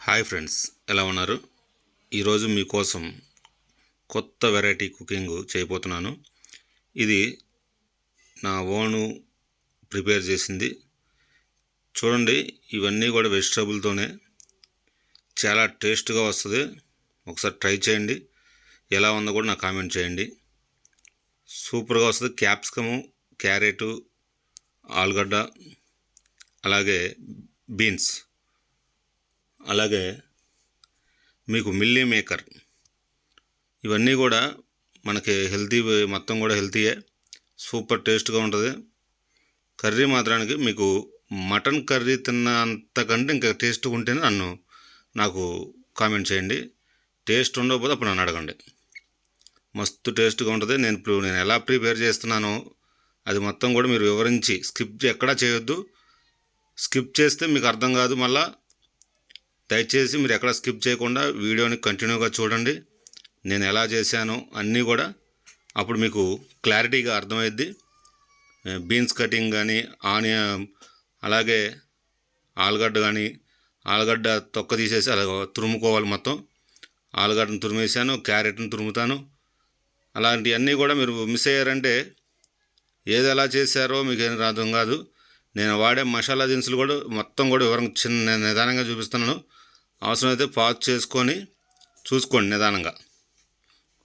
Hi friends, ఎలా ఉన్నారు? ఈరోజు మీకోసం కొత్త వెరైటీ కుకింగ్ చేయబోతున్నాను. ఇది నా ఓను ప్రిపేర్ చేసింది. చూడండి, ఇవన్నీ కూడా వెజిటబుల్తోనే చాలా టేస్ట్గా వస్తుంది. ఒకసారి ట్రై చేయండి. ఎలా ఉందో కూడా నాకు కామెంట్ చేయండి. సూపర్గా వస్తుంది. క్యాప్సికము, క్యారెటు, ఆలుగడ్డ, అలాగే బీన్స్, అలాగే మీకు మిల్లీ మేకర్, ఇవన్నీ కూడా మనకి హెల్తీ, మొత్తం కూడా హెల్తీయే. సూపర్ టేస్ట్గా ఉంటుంది. కర్రీ మాత్రానికి మీకు మటన్ కర్రీ తిన్న అంతకంటే ఇంకా టేస్ట్గా ఉంటేనే నాకు కామెంట్ చేయండి. టేస్ట్ ఉండకపోతే అప్పుడు నన్ను అడగండి. మస్తు టేస్ట్గా ఉంటుంది. నేను ఎలా ప్రిపేర్ చేస్తున్నానో అది మొత్తం కూడా మీరు వివరించి స్కిప్ ఎక్కడా చేయొద్దు. స్కిప్ చేస్తే మీకు అర్థం కాదు. మళ్ళా దయచేసి మీరు ఎక్కడ స్కిప్ చేయకుండా వీడియోని కంటిన్యూగా చూడండి. నేను ఎలా చేశానో అన్నీ కూడా అప్పుడు మీకు క్లారిటీగా అర్థమైద్ది. బీన్స్ కటింగ్ కానీ, ఆనియన్, అలాగే ఆలుగడ్డ తొక్క తీసేసి అలా తురుముకోవాలి. మొత్తం ఆలుగడ్డను తురిమేసాను, క్యారెట్ని తురుముతాను. అలాంటివన్నీ కూడా మీరు మిస్ అయ్యారంటే ఏది ఎలా చేశారో మీకు ఏం అర్థం కాదు. నేను వాడే మసాలా దినుసులు కూడా మొత్తం కూడా వివరంగా చిన్న నిదానంగా చూపిస్తున్నాను. అవసరమైతే పాజ్ చేసుకొని చూసుకోండి నిదానంగా.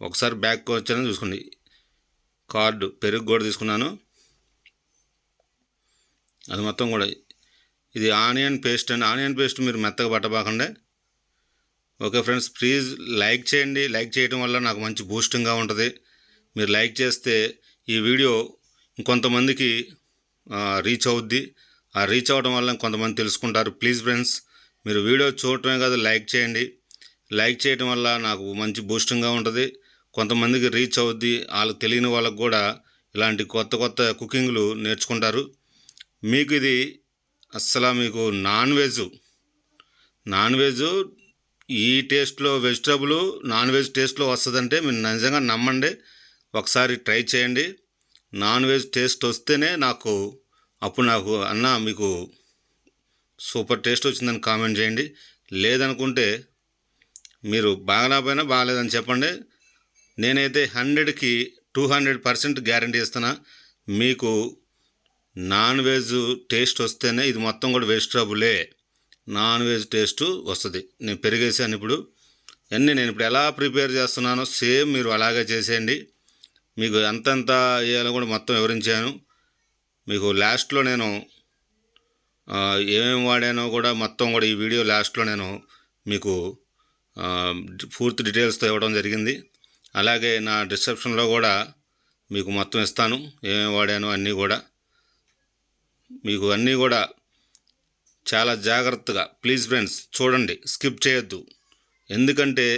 ఒకసారి బ్యాక్ వచ్చానని చూసుకోండి. పెరుగు కూడా తీసుకున్నాను. అది మొత్తం కూడా ఇది ఆనియన్ పేస్ట్ అండి. ఆనియన్ పేస్ట్ మీరు మెత్తగా పట్టబాకండి. ఓకే ఫ్రెండ్స్, ప్లీజ్ లైక్ చేయండి. లైక్ చేయడం వల్ల నాకు మంచి బూస్టింగ్గా ఉంటుంది. మీరు లైక్ చేస్తే ఈ వీడియో ఇంకొంతమందికి రీచ్ అవుద్ది. ఆ రీచ్ అవ్వడం వల్ల కొంతమంది తెలుసుకుంటారు. ప్లీజ్ ఫ్రెండ్స్, మీరు వీడియో చూడటమే కాదు, లైక్ చేయండి. లైక్ చేయడం వల్ల నాకు మంచి బూస్టింగ్గా ఉంటుంది. కొంతమందికి రీచ్ అవుద్ది. వాళ్ళకి తెలియని వాళ్ళకు కూడా ఇలాంటి కొత్త కొత్త కుకింగ్లు నేర్చుకుంటారు. మీకు ఇది అస్సలు మీకు నాన్ వెజ్ ఈ టేస్ట్లో వెజిటబుల్ నాన్ వెజ్ టేస్ట్లో వస్తుందంటే మీరు నిజంగా నమ్మండి. ఒకసారి ట్రై చేయండి. నాన్ వెజ్ టేస్ట్ వస్తేనే అప్పుడు నాకు మీకు సూపర్ టేస్ట్ వచ్చిందని కామెంట్ చేయండి. లేదనుకుంటే మీరు బాగలేకపోయినా బాగలేదని చెప్పండి. నేనైతే 100కి 200% గ్యారంటీ ఇస్తున్నా. మీకు నాన్ వెజ్ టేస్ట్ వస్తేనే, ఇది మొత్తం కూడా వెజిటబులే, నాన్ వెజ్ టేస్ట్ వస్తుంది. నేను పెరిగేసాను ఇప్పుడు. నేను ఇప్పుడు ఎలా ప్రిపేర్ చేస్తున్నానో సేమ్ మీరు అలాగే చేసేయండి. మీకు ఎంతెంత వేయాలో కూడా మొత్తం వివరించాను. మీకు లాస్ట్లో నేను ఏమేమి వాడానో కూడా మొత్తం కూడా ఈ వీడియో లాస్ట్లో నేను మీకు పూర్తి డీటెయిల్స్తో ఇవ్వడం జరిగింది. అలాగే నా డిస్క్రిప్షన్లో కూడా మీకు మొత్తం ఇస్తాను, ఏమేమి వాడానో అన్నీ కూడా. మీకు అన్నీ కూడా చాలా జాగ్రత్తగా ప్లీజ్ ఫ్రెండ్స్ చూడండి, స్కిప్ చేయొద్దు. ఎందుకంటే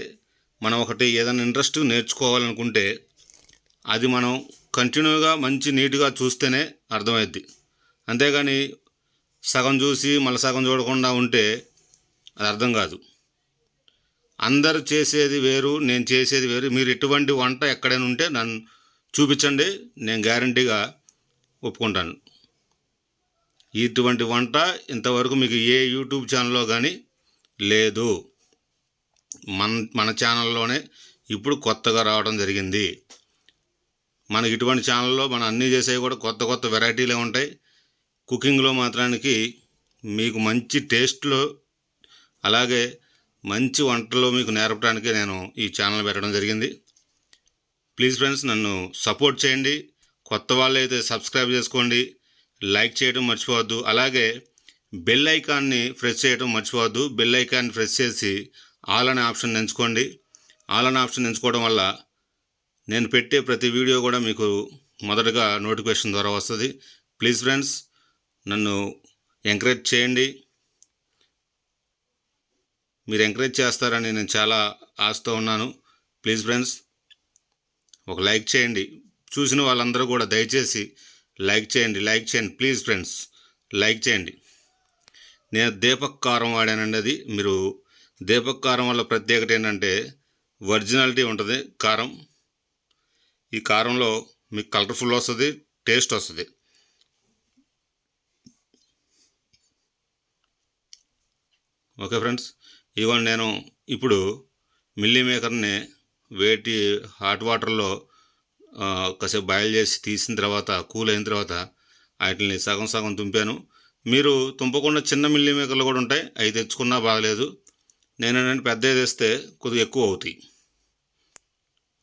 మనం ఒకటి ఏదైనా ఇంట్రెస్ట్ నేర్చుకోవాలనుకుంటే అది మనం కంటిన్యూగా మంచి నీట్గా చూస్తేనే అర్థమైద్ది. అంతేగాని సగం చూసి మళ్ళీ సగం చూడకుండా ఉంటే అది అర్థం కాదు. అందరు చేసేది వేరు, నేను చేసేది వేరు. మీరు ఇటువంటి వంట ఎక్కడైనా ఉంటే నన్ను చూపించండి, నేను గ్యారంటీగా ఒప్పుకుంటాను. ఇటువంటి వంట ఇంతవరకు మీకు ఏ యూట్యూబ్ ఛానల్లో కానీ లేదు. మన ఛానల్లోనే ఇప్పుడు కొత్తగా రావడం జరిగింది. మనకి ఇటువంటి ఛానల్లో మనం అన్నీ చేసేవి కూడా కొత్త కొత్త వెరైటీలే ఉంటాయి. కుకింగ్లో మాత్రానికి మీకు మంచి టేస్ట్లో, అలాగే మంచి వంటల్లో మీకు నేర్పడానికి నేను ఈ ఛానల్ పెట్టడం జరిగింది. ప్లీజ్ ఫ్రెండ్స్, నన్ను సపోర్ట్ చేయండి. కొత్త వాళ్ళు అయితే సబ్స్క్రైబ్ చేసుకోండి, లైక్ చేయడం మర్చిపోవద్దు. అలాగే బెల్ ఐకాన్ని ప్రెస్ చేయడం మర్చిపోవద్దు. బెల్ ఐకాన్ని ప్రెస్ చేసి ఆల్ అనే ఆప్షన్ ఎంచుకోండి. ఆల్ అనే ఆప్షన్ ఎంచుకోవడం వల్ల నేను పెట్టే ప్రతి వీడియో కూడా మీకు మొదటగా నోటిఫికేషన్ ద్వారా వస్తుంది. ప్లీజ్ ఫ్రెండ్స్, నన్ను ఎంకరేజ్ చేయండి. మీరు ఎంకరేజ్ చేస్తారని నేను చాలా ఆశతో ఉన్నాను. ప్లీజ్ ఫ్రెండ్స్, ఒక లైక్ చేయండి. చూసిన వాళ్ళందరూ కూడా దయచేసి లైక్ చేయండి. ప్లీజ్ ఫ్రెండ్స్, లైక్ చేయండి. నేను దీపక్ కారం వాడానండి. అది మీరు దీపక్ కారం వల్ల ప్రత్యేకత ఏంటంటే ఒరిజినాలిటీ ఉంటుంది కారం. ఈ కారంలో మీకు కలర్ఫుల్ వస్తుంది, టేస్ట్ వస్తుంది. ఓకే ఫ్రెండ్స్, ఇదిగోండి నేను ఇప్పుడు మిల్లీ మేకర్ని హాట్ వాటర్లో కాసేపు బాయిల్ చేసి తీసిన తర్వాత కూల్ అయిన తర్వాత వాటిని సగం సగం తుంపాను. మీరు తుంపకుండా చిన్న మిల్లీ మేకర్లు కూడా ఉంటాయి, అవి తెచ్చుకున్నా బాగలేదు. నేనేంటంటే పెద్దవి తెస్తే కొద్దిగా ఎక్కువ అవుతాయి.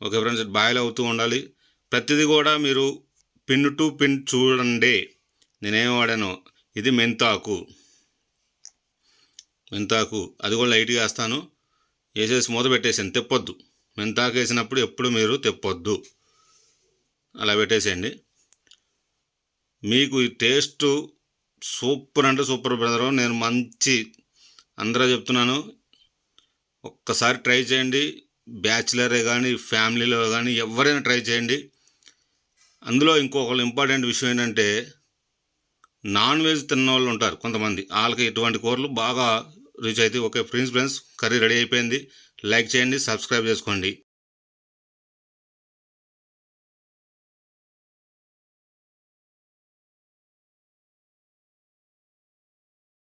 ఓకే ఫ్రెండ్స్, బాయిల్ అవుతూ ఉండాలి. ప్రతిదీ కూడా మీరు పిన్ టు పిన్ చూడండి. నేనేం వాడాను, ఇది మెంతాకు అది కూడా లైట్గా వేస్తాను. వేసేసి మూత పెట్టేసాను, తెప్పొద్దు. మెంతాకు వేసినప్పుడు ఎప్పుడు మీరు తెప్పొద్దు, అలా పెట్టేసేయండి. మీకు ఈ టేస్ట్ సూపర్ అంటే సూపర్ బ్రదరు. నేను అందరూ చెప్తున్నాను, ఒక్కసారి ట్రై చేయండి. బ్యాచిలరే కానీ ఫ్యామిలీలో కానీ ఎవరైనా ట్రై చేయండి. అందులో ఇంకొకళ్ళు ఇంపార్టెంట్ విషయం ఏంటంటే, నాన్ వెజ్ తిన్న వాళ్ళు ఉంటారు కొంతమంది, వాళ్ళకి ఇటువంటి కూరలు బాగా రుచి అవుతాయి. ఓకే ఫ్రెండ్స్, కర్రీ రెడీ అయిపోయింది. లైక్ చేయండి, సబ్స్క్రైబ్ చేసుకోండి.